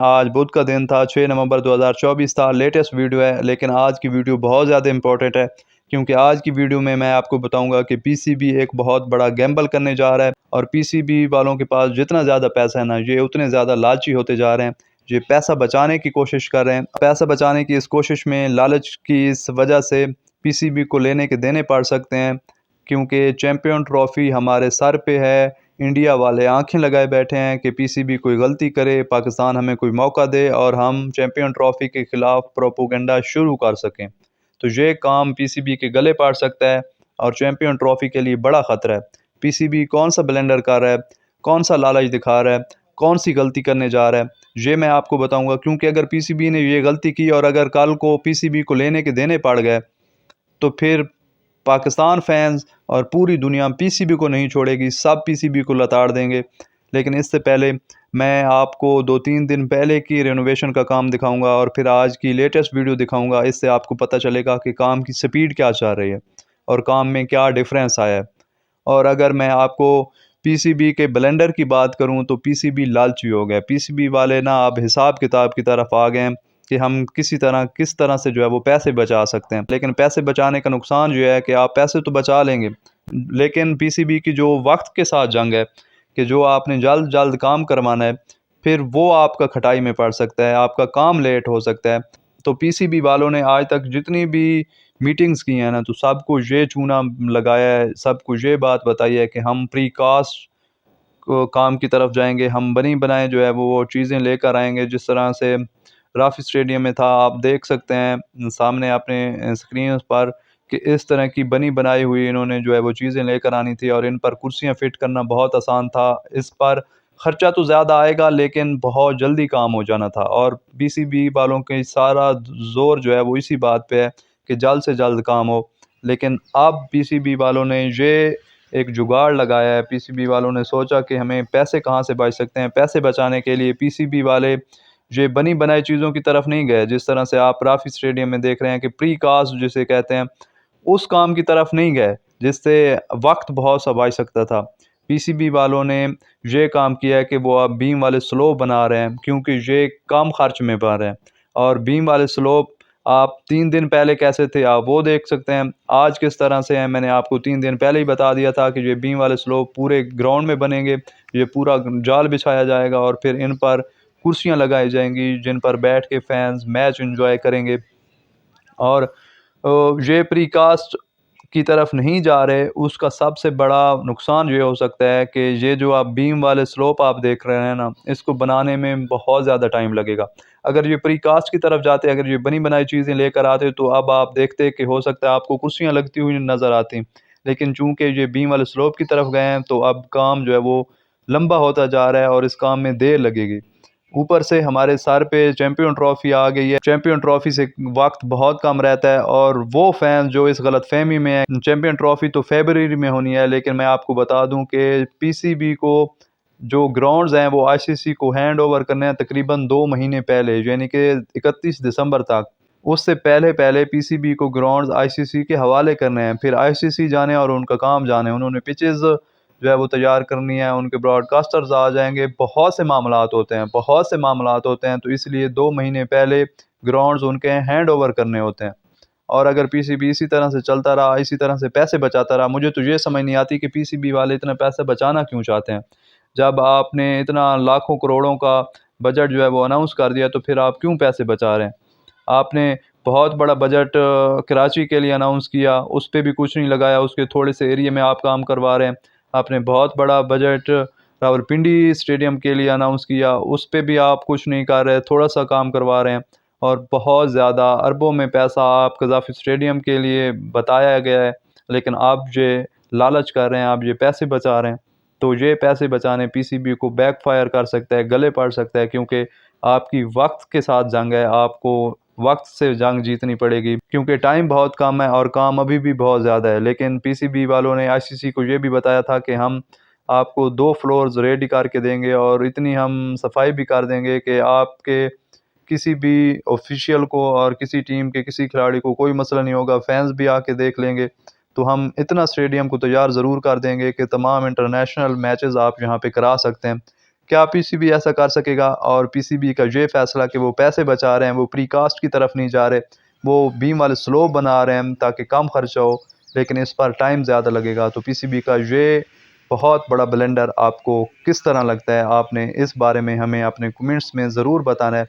आज बुध का दिन था, 6 नवंबर 2024 था। लेटेस्ट वीडियो है, लेकिन आज की वीडियो बहुत ज़्यादा इंपॉर्टेंट है, क्योंकि आज की वीडियो में मैं आपको बताऊंगा कि पीसीबी एक बहुत बड़ा गैम्बल करने जा रहा है। और पीसीबी वालों के पास जितना ज़्यादा पैसा है ना, ये उतने ज़्यादा लालची होते जा रहे हैं। ये पैसा बचाने की कोशिश कर रहे हैं। पैसा बचाने की इस कोशिश में, लालच की इस वजह से पीसीबी को लेने के देने पड़ सकते हैं, क्योंकि चैम्पियन ट्रॉफी हमारे सर पे है। इंडिया वाले आंखें लगाए बैठे हैं कि पीसीबी कोई गलती करे, पाकिस्तान हमें कोई मौका दे और हम चैम्पियन ट्रॉफी के ख़िलाफ़ प्रोपोगंडा शुरू कर सकें। तो ये काम पीसीबी के गले पड़ सकता है और चैम्पियन ट्रॉफी के लिए बड़ा ख़तरा है। पीसीबी कौन सा ब्लेंडर कर रहा है, कौन सा लालच दिखा रहा है, कौन सी गलती करने जा रहा है, ये मैं आपको बताऊँगा। क्योंकि अगर पीसीबी ने ये गलती की और अगर कल को पीसीबी को लेने के देने पड़ गए, तो फिर पाकिस्तान फैंस और पूरी दुनिया पीसीबी को नहीं छोड़ेगी, सब पीसीबी को लताड़ देंगे। लेकिन इससे पहले मैं आपको 2-3 दिन पहले की रेनोवेशन का काम दिखाऊंगा और फिर आज की लेटेस्ट वीडियो दिखाऊंगा। इससे आपको पता चलेगा कि काम की स्पीड क्या चल रही है और काम में क्या डिफरेंस आया है। और अगर मैं आपको पीसीबी के ब्लेंडर की बात करूं, तो पीसीबी लालची हो गया। पीसीबी वाले ना अब हिसाब किताब की तरफ आ गए हैं कि हम किस तरह से जो है वो पैसे बचा सकते हैं। लेकिन पैसे बचाने का नुकसान जो है कि आप पैसे तो बचा लेंगे, लेकिन पीसीबी की जो वक्त के साथ जंग है कि जो आपने जल्द जल्द काम करवाना है, फिर वो आपका खटाई में पड़ सकता है, आपका काम लेट हो सकता है। तो पीसीबी वालों ने आज तक जितनी भी मीटिंग्स की हैं ना, तो सबको ये चूना लगाया है, सबको ये बात बताई है कि हम प्रीकास्ट काम की तरफ जाएंगे, हम बनी बनाए जो है वो चीज़ें लेकर आएंगे। जिस तरह से राफी स्टेडियम में था, आप देख सकते हैं सामने अपने स्क्रीन पर कि इस तरह की बनी बनाई हुई इन्होंने जो है वो चीज़ें लेकर आनी थी और इन पर कुर्सियां फिट करना बहुत आसान था। इस पर खर्चा तो ज़्यादा आएगा, लेकिन बहुत जल्दी काम हो जाना था। और पीसीबी वालों के सारा जोर जो है वो इसी बात पे है कि जल्द से जल्द काम हो। लेकिन अब पीसीबी वालों ने ये एक जुगाड़ लगाया है। पीसीबी वालों ने सोचा कि हमें पैसे कहाँ से बच सकते हैं। पैसे बचाने के लिए पीसीबी वाले ये बनी बनाई चीज़ों की तरफ नहीं गए। जिस तरह से आप राफी स्टेडियम में देख रहे हैं कि प्री कास्ट जिसे कहते हैं, उस काम की तरफ नहीं गए जिससे वक्त बहुत सा बच सकता था। पीसीबी वालों ने ये काम किया है कि वो अब बीम वाले स्लोप बना रहे हैं, क्योंकि ये कम खर्च में बन रहे हैं। और बीम वाले स्लोप आप 3 दिन पहले कैसे थे आप वो देख सकते हैं, आज किस तरह से हैं मैंने आपको 3 दिन पहले ही बता दिया था कि ये बीम वाले स्लोप पूरे ग्राउंड में बनेंगे। ये पूरा जाल बिछाया जाएगा और फिर इन पर कुर्सियां लगाई जाएंगी जिन पर बैठ के फैंस मैच एंजॉय करेंगे। और ये प्रीकास्ट की तरफ नहीं जा रहे, उसका सबसे बड़ा नुकसान ये हो सकता है कि ये जो आप बीम वाले स्लोप आप देख रहे हैं ना, इसको बनाने में बहुत ज़्यादा टाइम लगेगा। अगर ये प्रीकास्ट की तरफ जाते, अगर ये बनी बनाई चीज़ें लेकर आते, तो अब आप देखते कि हो सकता है आपको कुर्सियाँ लगती हुई नज़र आती। लेकिन चूंकि ये बीम वाले स्लोप की तरफ गए हैं, तो अब काम जो है वो लंबा होता जा रहा है और इस काम में देर लगेगी। ऊपर से हमारे सर पे चैम्पियन ट्रॉफी आ गई है। चैम्पियन ट्रॉफी से वक्त बहुत कम रहता है और वो फैन जो इस गलतफहमी में है, चैम्पियन ट्रॉफी तो फरवरी में होनी है। लेकिन मैं आपको बता दूं कि पीसीबी को जो ग्राउंड्स हैं वो आईसीसी को हैंड ओवर करने हैं तकरीबन 2 महीने पहले, यानी कि 31 दिसंबर तक। उससे पहले पहले पीसीबी को ग्राउंड्स आईसीसी के हवाले करने हैं, फिर आईसीसी जाने और उनका काम जाने। उन्होंने पिचेस जो है वो तैयार करनी है, उनके ब्रॉडकास्टर्स आ जाएंगे। बहुत से मामलात होते हैं, बहुत से मामलात होते हैं, तो इसलिए 2 महीने पहले ग्राउंड्स उनके हैंड ओवर करने होते हैं। और अगर पीसीबी इसी तरह से चलता रहा, इसी तरह से पैसे बचाता रहा, मुझे तो ये समझ नहीं आती कि पीसीबी वाले इतना पैसा बचाना क्यों चाहते हैं। जब आपने इतना लाखों करोड़ों का बजट जो है वो अनाउंस कर दिया, तो फिर आप क्यों पैसे बचा रहे हैं। आपने बहुत बड़ा बजट कराची के लिए अनाउंस किया, उस पर भी कुछ नहीं लगाया, उसके थोड़े से एरिया में आप काम करवा रहे हैं। आपने बहुत बड़ा बजट रावलपिंडी स्टेडियम के लिए अनाउंस किया, उस पर भी आप कुछ नहीं कर रहे, थोड़ा सा काम करवा रहे हैं। और बहुत ज़्यादा अरबों में पैसा आप कज़ाफ़ी स्टेडियम के लिए बताया गया है, लेकिन आप ये लालच कर रहे हैं, आप ये पैसे बचा रहे हैं। तो ये पैसे बचाने पीसीबी को बैकफायर कर सकता है, गले पड़ सकता है, क्योंकि आपकी वक्त के साथ जंग है। आपको वक्त से जंग जीतनी पड़ेगी, क्योंकि टाइम बहुत कम है और काम अभी भी बहुत ज़्यादा है। लेकिन पीसीबी वालों ने आईसीसी को ये भी बताया था कि हम आपको 2 फ्लोर्स रेडी करके देंगे और इतनी हम सफाई भी कर देंगे कि आपके किसी भी ऑफिशियल को और किसी टीम के किसी खिलाड़ी को कोई मसला नहीं होगा, फैंस भी आके देख लेंगे। तो हम इतना स्टेडियम को तैयार ज़रूर कर देंगे कि तमाम इंटरनेशनल मैचेस आप यहाँ पे करा सकते हैं। क्या पीसीबी ऐसा कर सकेगा? और पीसीबी का ये फैसला कि वो पैसे बचा रहे हैं, वो प्रीकास्ट की तरफ नहीं जा रहे, वो बीम वाले स्लोप बना रहे हैं ताकि कम खर्चा हो, लेकिन इस पर टाइम ज़्यादा लगेगा। तो पीसीबी का ये बहुत बड़ा ब्लेंडर आपको किस तरह लगता है? आपने इस बारे में हमें अपने कमेंट्स में ज़रूर बताना है।